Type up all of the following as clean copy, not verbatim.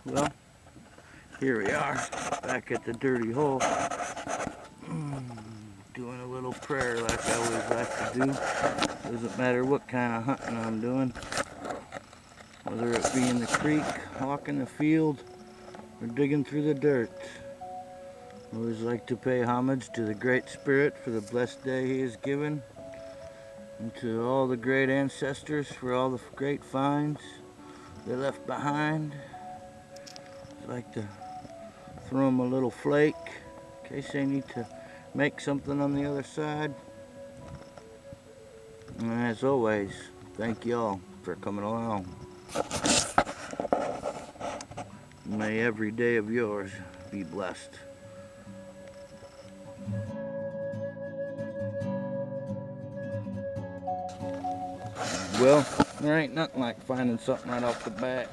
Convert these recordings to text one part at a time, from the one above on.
Well, here we are, back at the dirty hole. Doing a little prayer like I always like to do. Doesn't matter what kind of hunting I'm doing. Whether it be in the creek, walking the field, or digging through the dirt. I always like to pay homage to the Great Spirit for the blessed day He has given, and to all the great ancestors for all the great finds they left behind. I like to throw them a little flake in case they need to make something on the other side. And as always, thank y'all for coming along. May every day of yours be blessed. Well, there ain't nothing like finding something right off the bat.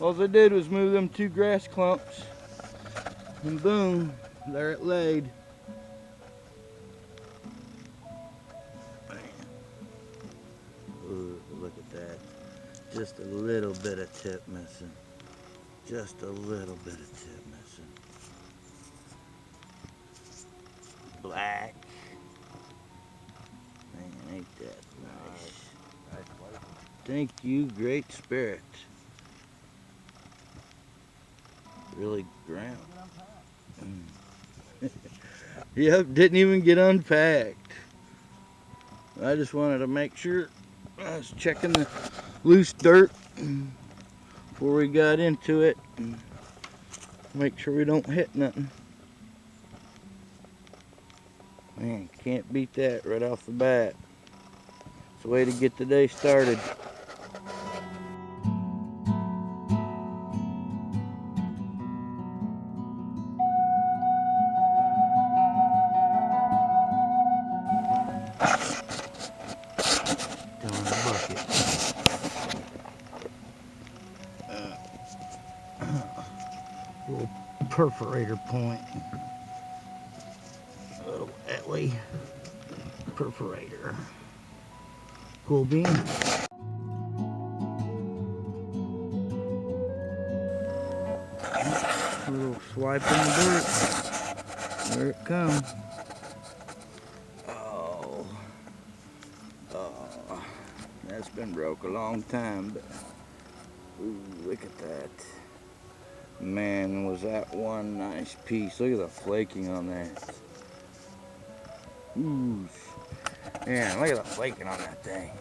All I did was move them 2 grass clumps, and boom, there it laid. Ooh, look at that. Just a little bit of tip missing. Just a little bit of tip missing. Black. Man, ain't that nice. Thank you, Great Spirit. Really ground. Yep, didn't even get unpacked. I just wanted to make sure I was checking the loose dirt before we got into it. And make sure we don't hit nothing. Man, can't beat that right off the bat. It's a way to get the day started. Down in the bucket. Little perforator point. A little Etley perforator. Cool bean. A little swipe in the dirt. There it comes. Oh, that's been broke a long time, but ooh, look at that. Man, was that one nice piece. Look at the flaking on that. Ooh, man, look at the flaking on that thing.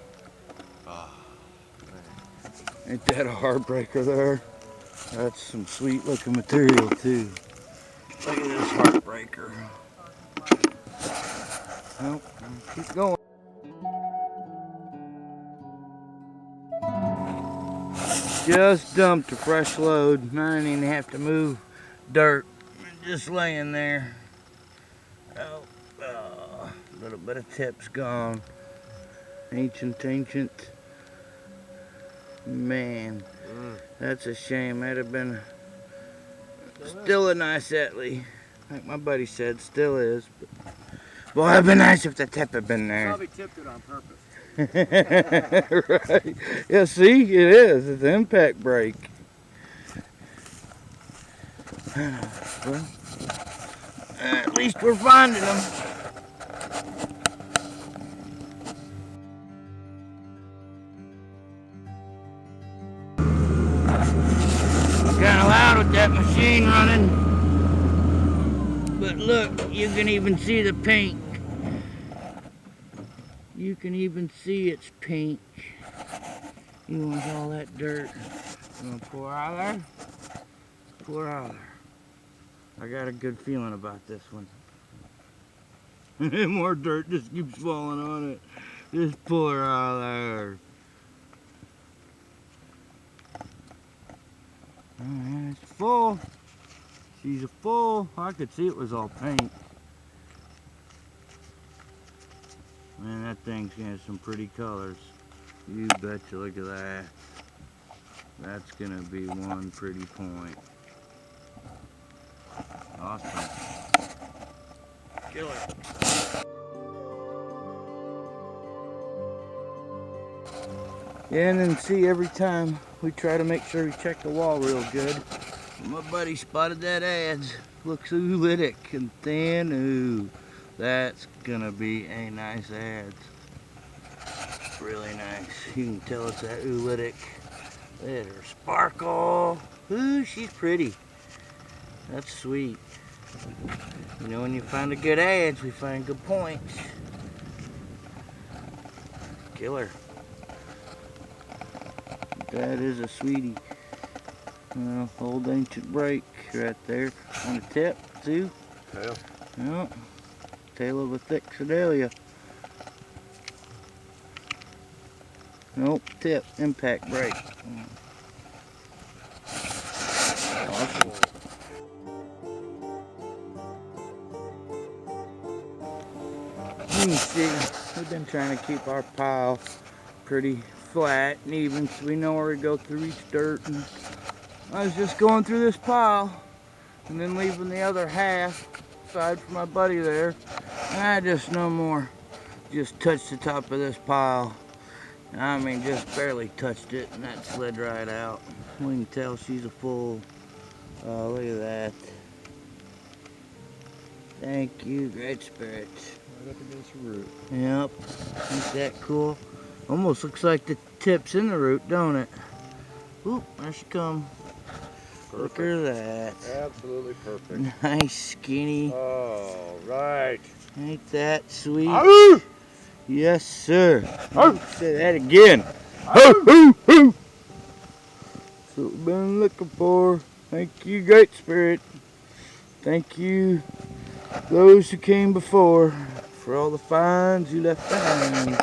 Ain't that a heartbreaker there? That's some sweet looking material too. Look at this heartbreaker. Well, keep going. Just dumped a fresh load. I didn't even have to move dirt. Just laying there. Oh, a little bit of tip's gone. Ancient. Man, that's a shame. That'd have been still a nice Etley. Like my buddy said, still is. But boy, it'd been nice if the tip had been there. Probably tipped it on purpose. Right. Yeah, see, it is. It's an impact brake. Well, at least we're finding them. Kind of loud with that machine running. But look, you can even see the pink. You can even see it's pink. You want all that dirt. You want to pour out there? Pour out there. I got a good feeling about this one. More dirt just keeps falling on it. Just pour out there. Oh, man, it's full. She's full. I could see it was all pink. Man, that thing's got some pretty colors. You betcha, look at that. That's gonna be one pretty point. Awesome. Kill it. Yeah, and then see, every time we try to make sure we check the wall real good. My buddy spotted that adze. Looks oolitic and thin. Ooh, that's gonna be a nice adze. Really nice. You can tell it's that oolitic. Let her sparkle. Ooh, she's pretty. That's sweet. You know, when you find a good adze, we find good points. Killer. That is a sweetie. Old ancient break right there on the tip too. Tail. Yep. Tail of a thick sedalia. Nope, tip, impact break. Awesome. You can see, we've been trying to keep our pile pretty flat and even so we know where we go through each dirt. And I was just going through this pile and then leaving the other half aside for my buddy there. And I just no more. Just touched the top of this pile. I mean, just barely touched it and that slid right out. We can tell she's a full. Oh, look at that. Thank you, great spirit. Right up against the root. Yep. Ain't that cool? Almost looks like the tip's in the root, don't it? Oop, there she comes. Look at that. Absolutely perfect. Nice, skinny. All right. Ain't that sweet? Ow! Yes, sir. Ow! Say that again. That's what we've been looking for. Thank you, great spirit. Thank you, those who came before, for all the finds you left behind.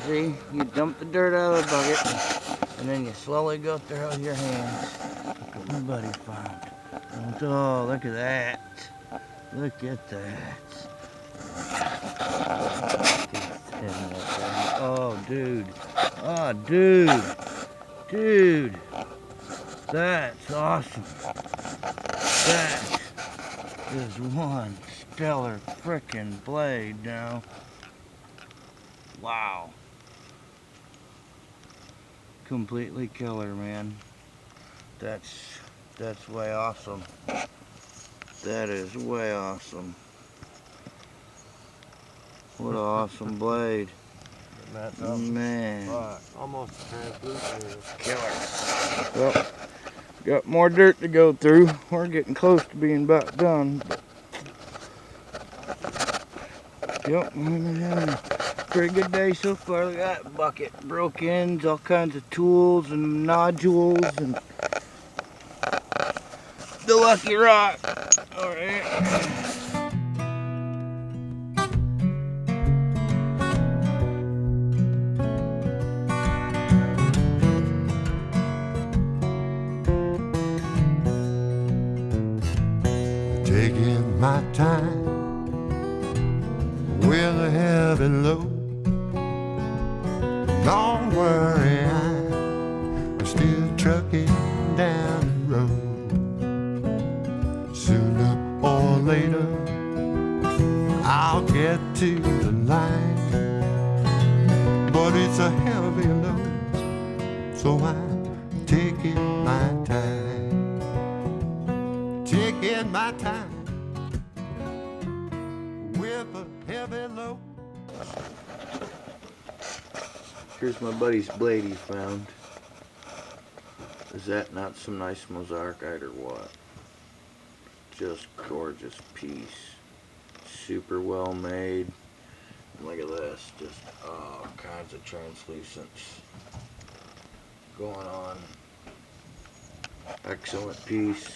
See, you dump the dirt out of the bucket, and then you slowly go through with your hands. Look what my buddy found. Oh, look at that. Look at that. Oh, dude. Oh, dude. Dude. That's awesome. That is one stellar frickin' blade now. Wow. Completely killer, man. That's way awesome. That is way awesome. What an awesome blade. Man. Almost translucent. Killer. Well, got more dirt to go through. We're getting close to being about done. Yep, we've been having a pretty good day so far. Look at that bucket. Broke ends, all kinds of tools and nodules and the lucky rock. Alright. Taking my time with a heavy load. Don't worry, I'm still trucking down the road. Sooner or later, I'll get to the line. But it's a heavy load, so I'm taking my time. Taking my time with a heavy load. Here's my buddy's blade he found. Is that not some nice mozarkite or what? Just gorgeous piece. Super well made. Look at this. Just all kinds of translucence going on. Excellent piece.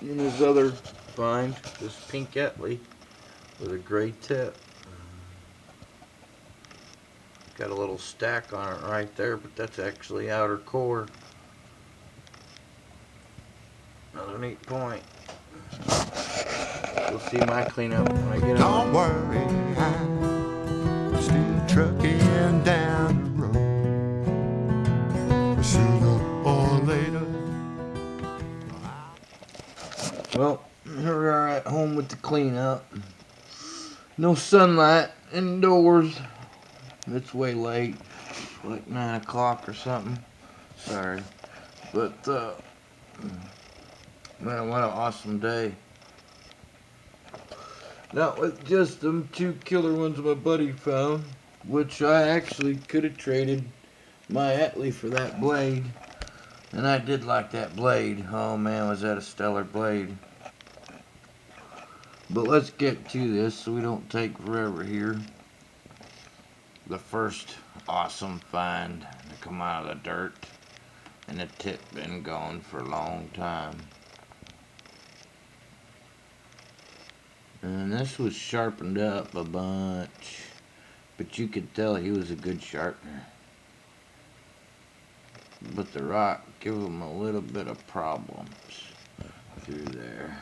And his other find, this pink Etley with a gray tip. Got a little stack on it right there, but that's actually outer core. Another neat point. You'll see my cleanup when I get on. Don't worry, I'm still trucking down the road. Sooner or later. Well, here we are at home with the cleanup. No sunlight indoors. It's way late, like 9 o'clock or something. Sorry. But, man, what an awesome day. Not with just them 2 killer ones my buddy found, which I actually could have traded my Atlee for that blade. And I did like that blade. Oh man, was that a stellar blade. But let's get to this so we don't take forever here. The first awesome find to come out of the dirt. And the tip been gone for a long time. And this was sharpened up a bunch. But you could tell he was a good sharpener. But the rock gave him a little bit of problems through there.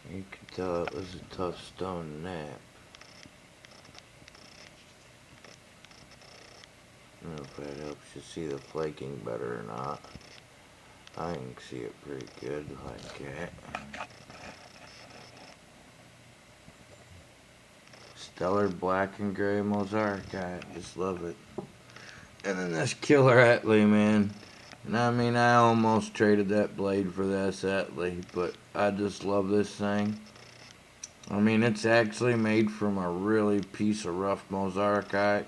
You could tell it was a tough stone to nap. I don't know if that helps you see the flaking better or not. I can see it pretty good like that. Stellar black and gray Mozarkite. Just love it. And then this killer Atlee, man. And I mean, I almost traded that blade for this Atlee, but I just love this thing. I mean, it's actually made from a really piece of rough Mozarkite.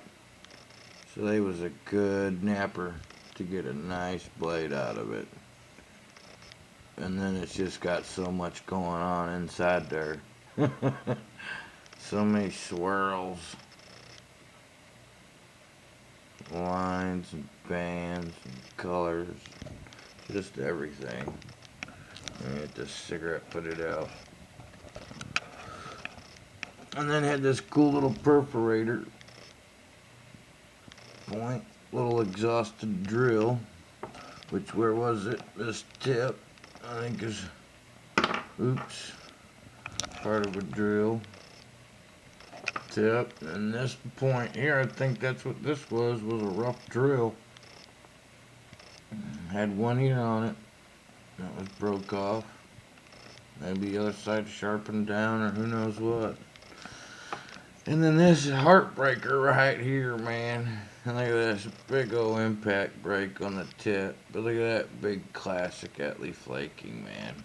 So they was a good napper to get a nice blade out of it. And then it's just got so much going on inside there. So many swirls, lines and bands and colors, just everything. I hit this cigarette, put it out. And then had this cool little perforator point, little exhausted drill, which, where was it? This tip, I think is, oops, part of a drill. Tip, and this point here, I think that's what this was a rough drill. Had one ear on it that was broke off. Maybe the other side sharpened down, or who knows what. And then this heartbreaker right here, man. And look at this big old impact break on the tip. But look at that big classic Atlee flaking, man.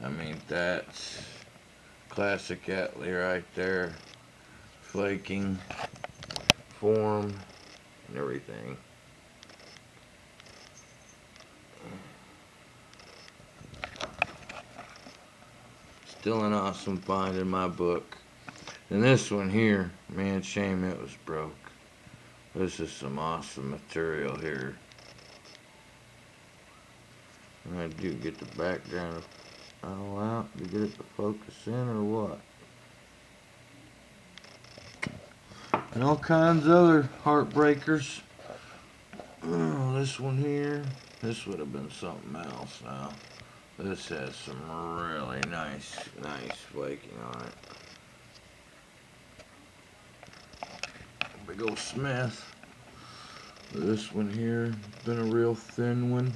I mean, that's classic Atlee right there. Flaking, form, and everything. Still an awesome find in my book. And this one here, man, shame it was broke. This is some awesome material here. And I do get the background all out to get it to focus in or what. And all kinds of other heartbreakers. Oh, this one here. This would have been something else now. This has some really nice flaking on it. Big old Smith. This one here, been a real thin one.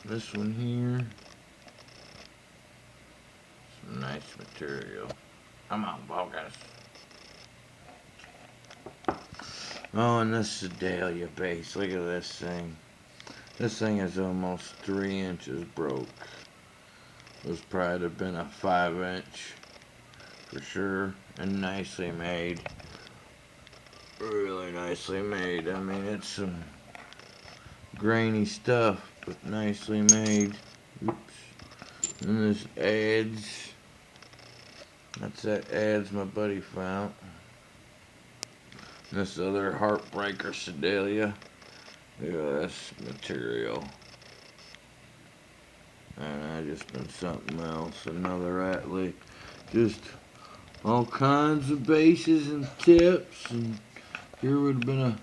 This one here. Some nice material. Come on, focus. Oh, and this Sedalia base. Look at this thing. This thing is almost 3 inches broke. This probably have been a 5-inch for sure, and nicely made. Really nicely made. I mean, it's some grainy stuff, but nicely made. Oops. And this adds. That's that adds my buddy found. This other heartbreaker Sedalia. Look at this material. And I just been something else. Another Atlee. Just all kinds of bases and tips. And here would have been a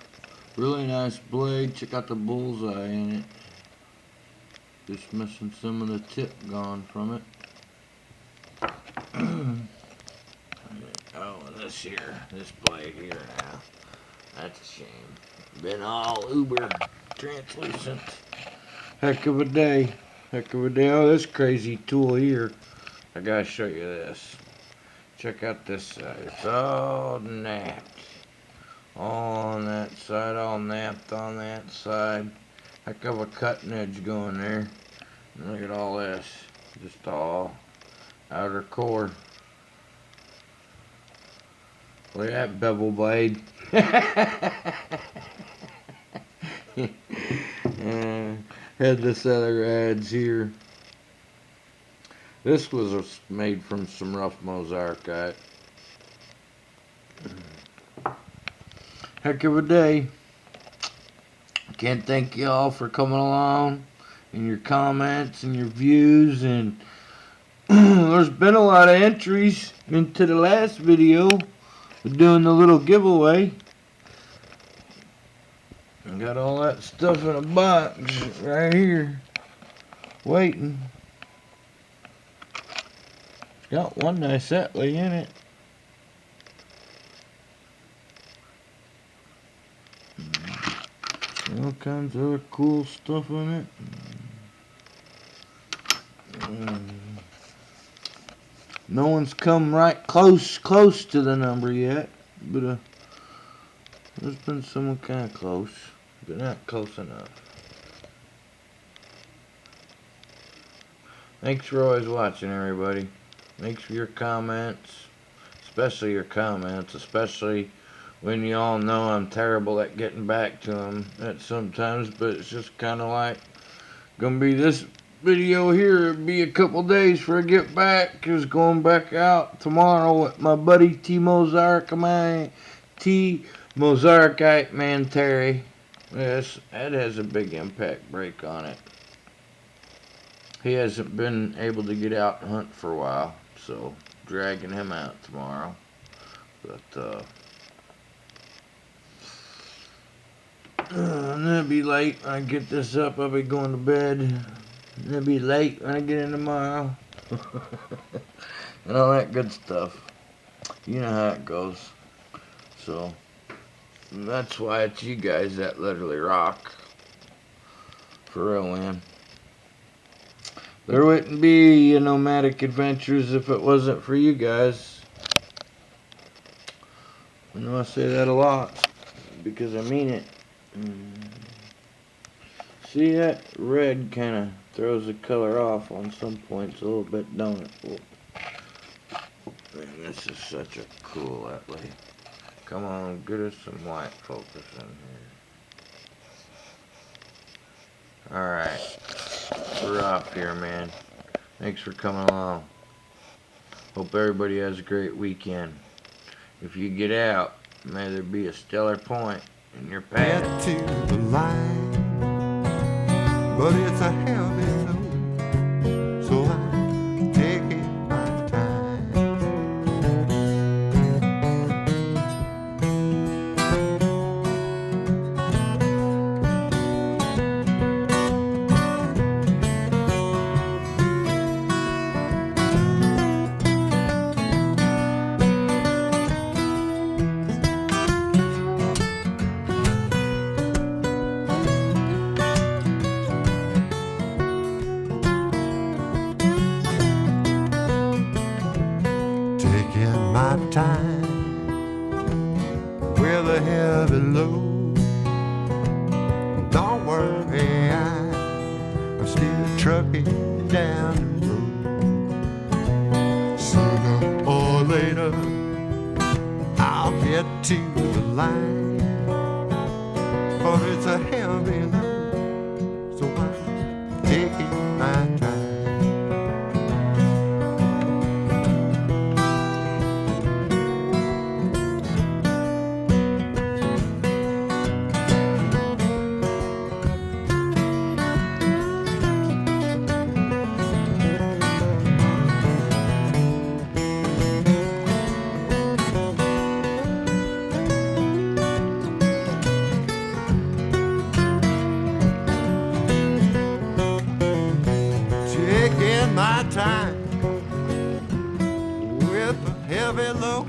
really nice blade. Check out the bullseye in it. Just missing some of the tip gone from it. Oh, and this here, this blade here now. That's a shame. Been all uber translucent. Heck of a day. Heck of a day. Oh, this crazy tool here. I gotta show you this. check out this side. It's all napped. All on that side, all napped on that side. Heck of a cutting edge going there. And look at all this. Just all outer core. Look at that bevel blade. Had this other adze here. This was made from some rough Mozarkite. Heck of a day. Can't thank y'all for coming along and your comments and your views, and there's been a lot of entries into the last video. We're doing the little giveaway. I got all that stuff in a box right here waiting. Got one nice Etley in it. All kinds of other cool stuff in it. No one's come right close to the number yet, but there's been someone kind of close, but not close enough. Thanks for always watching, everybody. Thanks for your comments, especially your comments, especially when y'all know I'm terrible at getting back to them at sometimes, but it's just kind of like gonna be this video here. It'll be a couple days before I get back, cause going back out tomorrow with my buddy Tmozarkiteman Terry. Yes, that has a big impact break on it. He hasn't been able to get out and hunt for a while, so dragging him out tomorrow. But and it'll be late when I get this up. I'll be going to bed. And it'll be late when I get in tomorrow. And all that good stuff. You know how it goes. So that's why it's you guys that literally rock. For real, man. There wouldn't be nomadic adventures if it wasn't for you guys. I know I say that a lot, because I mean it. See, that red kind of throws the color off on some points a little bit, don't it? Oh. Man, this is such a cool Etley. Come on, get us some white focus in here. Alright. We're off here, man. Thanks for coming along. Hope everybody has a great weekend. If you get out, may there be a stellar point in your path. Get to the line, but it's a heavy load, so I'm taking my time. Taking my time with a heavy load. Don't worry, I'm still trucking down the road. Sooner or later, I'll get to the line, but it's a heavy load, so I'm taking my time. Taking my time with a heavy load.